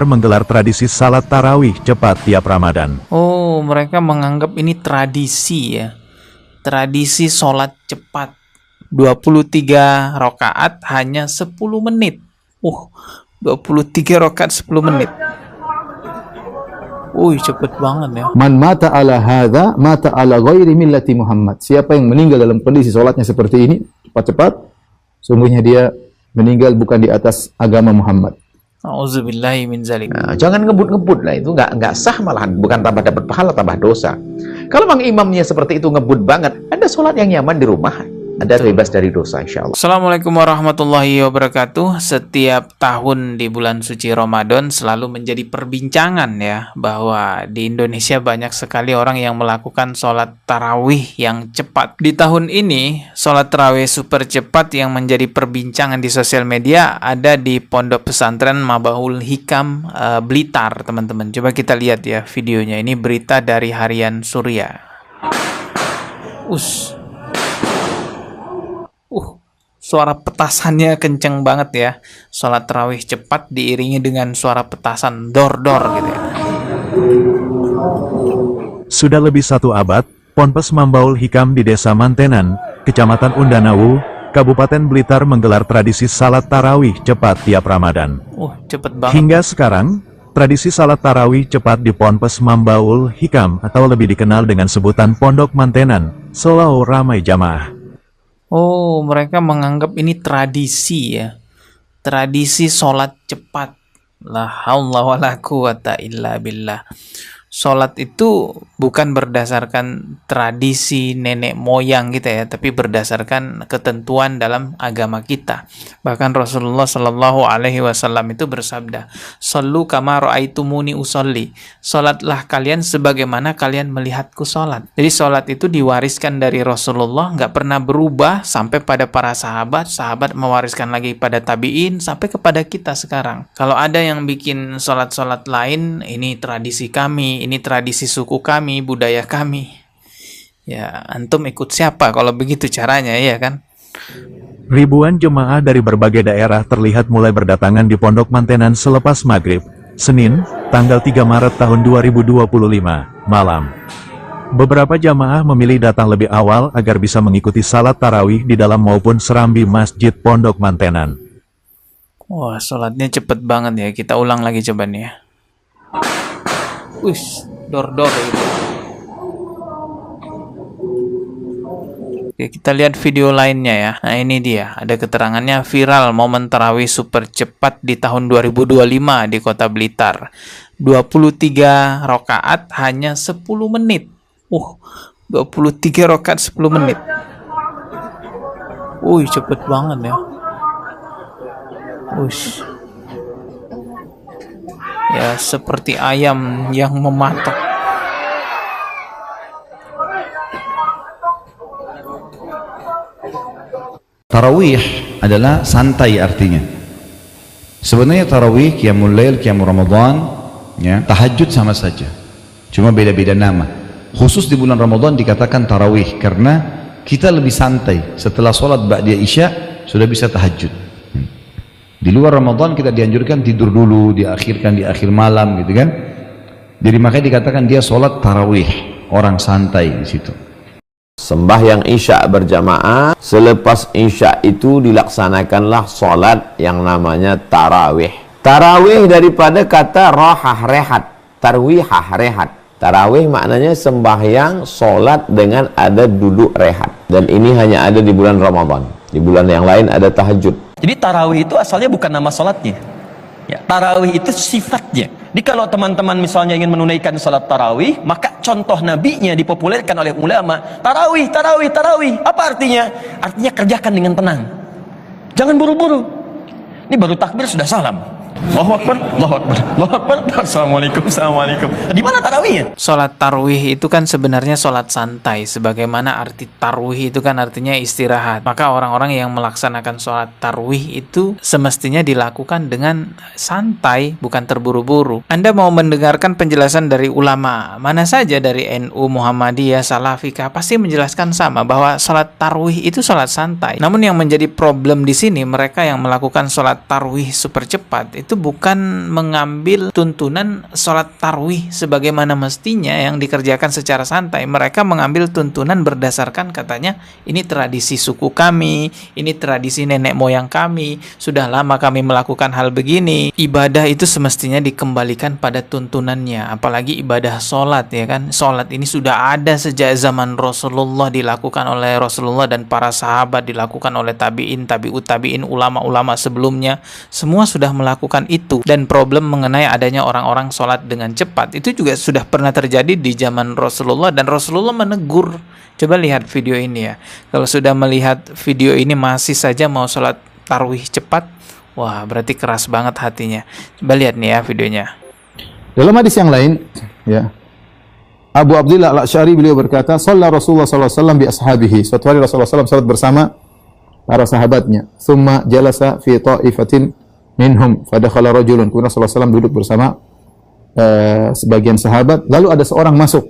menggelar tradisi salat tarawih cepat tiap Ramadan. Oh, mereka menganggap ini tradisi ya. Tradisi sholat cepat. 23 rakaat hanya 10 menit. 23 rakaat 10 menit. Cepet banget ya. Man mata ala hadza mata ala ghairi millati Muhammad. Siapa yang meninggal dalam kondisi sholatnya seperti ini, cepat-cepat, sungguhnya dia meninggal bukan di atas agama Muhammad. Auzubillahi min zalik. Nah, jangan ngebut-ngebut lah, itu nggak sah, malahan bukan tambah dapat pahala, tambah dosa. Kalau memang imamnya seperti itu ngebut banget, Anda sholat yang nyaman di rumah, Anda bebas dari dosa, insya Allah. Assalamualaikum warahmatullahi wabarakatuh. Setiap tahun di bulan suci Ramadan selalu menjadi perbincangan ya, bahwa di Indonesia banyak sekali orang yang melakukan sholat tarawih yang cepat. Di tahun ini, sholat tarawih super cepat yang menjadi perbincangan di sosial media ada di Pondok Pesantren Mabahul Hikam Blitar, teman-teman. Coba kita lihat ya videonya. Ini berita dari Harian Surya. Suara petasannya kenceng banget ya. Sholat tarawih cepat diiringi dengan suara petasan dor-dor gitu ya. Sudah lebih 1 abad, Ponpes Mambaul Hikam di Desa Mantenan, Kecamatan Undanawu, Kabupaten Blitar menggelar tradisi salat tarawih cepat tiap Ramadan. Cepet banget. Hingga sekarang, tradisi salat tarawih cepat di Ponpes Mambaul Hikam atau lebih dikenal dengan sebutan Pondok Mantenan, selalu ramai jamaah. Mereka menganggap ini tradisi ya. Tradisi sholat cepat. La haula wala quwata illa billah. Sholat itu bukan berdasarkan tradisi nenek moyang kita ya, tapi berdasarkan ketentuan dalam agama kita. Bahkan Rasulullah Shallallahu Alaihi Wasallam itu bersabda, "Shollu kama ra'aitumuni usolli." Sholatlah kalian sebagaimana kalian melihatku sholat. Jadi sholat itu diwariskan dari Rasulullah, nggak pernah berubah sampai pada para sahabat. Sahabat mewariskan lagi pada tabiin sampai kepada kita sekarang. Kalau ada yang bikin sholat-sholat lain, ini tradisi kami, ini tradisi suku kami, budaya kami. Ya, antum ikut siapa kalau begitu caranya, ya kan? Ribuan jemaah dari berbagai daerah terlihat mulai berdatangan di Pondok Mantenan selepas maghrib, Senin, tanggal 3 Maret tahun 2025, malam. Beberapa jamaah memilih datang lebih awal agar bisa mengikuti salat tarawih di dalam maupun serambi Masjid Pondok Mantenan. Sholatnya cepet banget ya. Kita ulang lagi coba nih ya. Dor-dor gitu. Oke, kita lihat video lainnya ya. Nah, ini dia. Ada keterangannya, viral momen tarawih super cepat di tahun 2025 di Kota Blitar. 23 rakaat hanya 10 menit. 23 rakaat 10 menit. Cepet banget ya. Ya, seperti ayam yang mematok. Tarawih adalah santai artinya. Sebenarnya tarawih, qiyamul lail, qiyamul Ramadan, ya, tahajud sama saja. Cuma beda-beda nama. Khusus di bulan Ramadan dikatakan tarawih karena kita lebih santai. Setelah sholat ba'da isya sudah bisa tahajud. Di luar Ramadan kita dianjurkan tidur dulu, diakhirkan di akhir malam gitu kan. Jadi makanya dikatakan dia sholat tarawih, orang santai di situ. Sembahyang isya berjamaah, selepas isya itu dilaksanakanlah sholat yang namanya tarawih. Tarawih daripada kata rohah rehat, tarwihah rehat. Tarawih maknanya sembahyang sholat dengan ada duduk rehat. Dan ini hanya ada di bulan Ramadan. Di bulan yang lain ada tahajud. Jadi tarawih itu asalnya bukan nama sholatnya ya, tarawih itu sifatnya. Jadi kalau teman-teman misalnya ingin menunaikan salat tarawih, maka contoh nabinya dipopulerkan oleh ulama. Tarawih, tarawih, tarawih. Apa artinya? Artinya kerjakan dengan tenang, jangan buru-buru. Ini baru takbir sudah salam. Allahu Akbar, Allahu Akbar, Allahu Akbar, Assalamualaikum, Assalamualaikum. Di mana tarawihnya? Sholat tarawih itu kan sebenarnya sholat santai. Sebagaimana arti tarawih itu kan artinya istirahat. Maka orang-orang yang melaksanakan sholat tarawih itu semestinya dilakukan dengan santai, bukan terburu-buru. Anda mau mendengarkan penjelasan dari ulama mana saja, dari NU, Muhammadiyah, Salafiyah, pasti menjelaskan sama bahwa sholat tarawih itu sholat santai. Namun yang menjadi problem di sini, mereka yang melakukan sholat tarawih super cepat itu itu bukan mengambil tuntunan sholat tarawih sebagaimana mestinya yang dikerjakan secara santai. Mereka mengambil tuntunan berdasarkan katanya ini tradisi suku kami, ini tradisi nenek moyang kami, sudah lama kami melakukan hal begini. Ibadah itu semestinya dikembalikan pada tuntunannya, apalagi ibadah sholat ya kan. Sholat ini sudah ada sejak zaman Rasulullah, dilakukan oleh Rasulullah dan para sahabat, dilakukan oleh tabi'in, tabi'ut tabi'in, ulama-ulama sebelumnya, semua sudah melakukan itu. Dan problem mengenai adanya orang-orang sholat dengan cepat itu juga sudah pernah terjadi di zaman Rasulullah, dan Rasulullah menegur. Coba lihat video ini ya. Kalau sudah melihat video ini masih saja mau sholat tarawih cepat, wah berarti keras banget hatinya. Coba lihat nih ya videonya. Dalam hadis yang lain, ya, Abu Abdillah Al-Asy'ari beliau berkata, "Shalla Rasulullah sallallahu alaihi wasallam bi ashabihi." Suatu hari Rasulullah SAW salat bersama para sahabatnya. Tsumma jalasa fi ta'ifatin minhum, fadakhala rajulun. Kemudian Rasulullah SAW duduk bersama sebagian sahabat, lalu ada seorang masuk.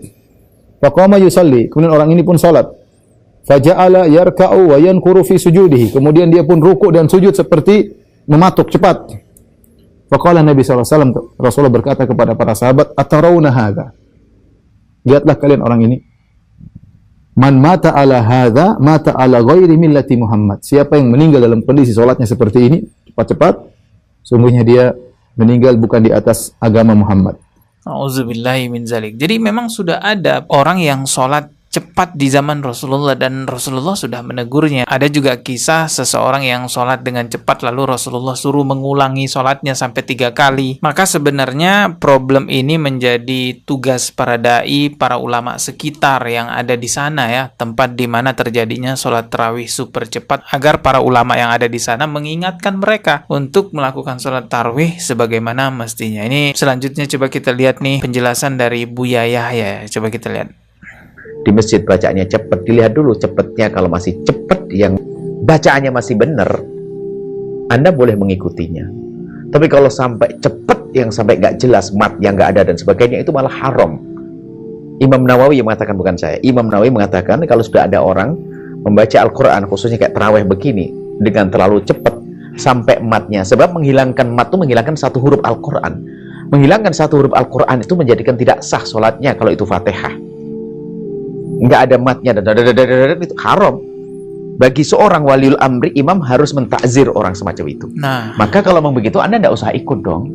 Faqama yusalli. Kemudian orang ini pun salat. Faja'ala yarka'u wa yankuru fi sujudihi. Kemudian dia pun rukuk dan sujud seperti mematuk cepat. Faqala Nabi sallallahu alaihi wasallam, Rasulullah berkata kepada para sahabat, "Atarawna hadza?" Lihatlah kalian orang ini. Man mata ala hadza mata ala ghairi millati Muhammad. Siapa yang meninggal dalam kondisi salatnya seperti ini, cepat-cepat, sungguhnya dia meninggal bukan di atas agama Muhammad. Auzubillahi min zalik. Jadi memang sudah ada orang yang sholat cepat di zaman Rasulullah dan Rasulullah sudah menegurnya. Ada juga kisah seseorang yang sholat dengan cepat lalu Rasulullah suruh mengulangi sholatnya sampai 3 kali. Maka sebenarnya problem ini menjadi tugas para dai, para ulama sekitar yang ada di sana ya, tempat di mana terjadinya sholat tarawih super cepat, agar para ulama yang ada di sana mengingatkan mereka untuk melakukan sholat tarawih sebagaimana mestinya. Ini selanjutnya coba kita lihat nih penjelasan dari Buya Yahya. Coba kita lihat. Di masjid bacaannya cepat, dilihat dulu cepatnya. Kalau masih cepat, yang bacaannya masih benar, Anda boleh mengikutinya. Tapi kalau sampai cepat yang sampai nggak jelas, mat yang nggak ada dan sebagainya, itu malah haram. Imam Nawawi yang mengatakan, bukan saya. Imam Nawawi mengatakan kalau sudah ada orang membaca Al-Quran, khususnya kayak tarawih begini, dengan terlalu cepat sampai matnya, sebab menghilangkan mat itu menghilangkan satu huruf Al-Quran. Menghilangkan satu huruf Al-Quran itu menjadikan tidak sah sholatnya kalau itu Fatihah. Nggak ada matnya dan itu haram. Bagi seorang waliul amri, imam harus mentakzir orang semacam itu. Nah, Maka kalau memang begitu, Anda nggak usah ikut dong.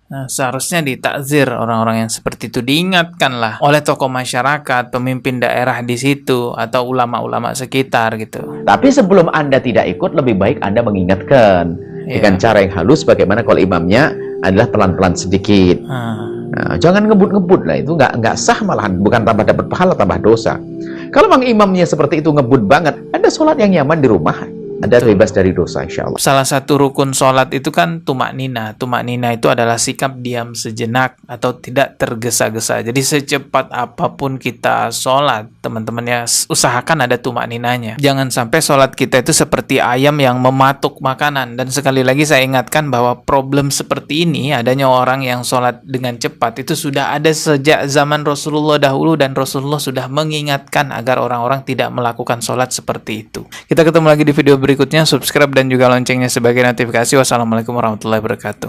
seharusnya ditakzir orang-orang yang seperti itu, diingatkanlah oleh tokoh masyarakat, pemimpin daerah di situ, atau ulama-ulama sekitar gitu. Tapi sebelum Anda tidak ikut, lebih baik Anda mengingatkan dengan cara yang halus, bagaimana kalau imamnya adalah pelan-pelan sedikit. Nah, jangan ngebut-ngebut lah, itu nggak sah, malahan bukan tambah dapat pahala, tambah dosa. Kalau memang imamnya seperti itu ngebut banget, Anda sholat yang nyaman di rumah, Anda bebas dari dosa insya Allah. Salah satu rukun sholat itu kan tumak nina. Tumak nina itu adalah sikap diam sejenak atau tidak tergesa-gesa. Jadi secepat apapun kita sholat, teman-teman ya, usahakan ada tumak ninanya. Jangan sampai sholat kita itu seperti ayam yang mematuk makanan. Dan sekali lagi saya ingatkan bahwa problem seperti ini, adanya orang yang sholat dengan cepat, itu sudah ada sejak zaman Rasulullah dahulu, dan Rasulullah sudah mengingatkan agar orang-orang tidak melakukan sholat seperti itu. Kita ketemu lagi di video berikutnya. Subscribe dan juga loncengnya sebagai notifikasi. Wassalamualaikum warahmatullahi wabarakatuh.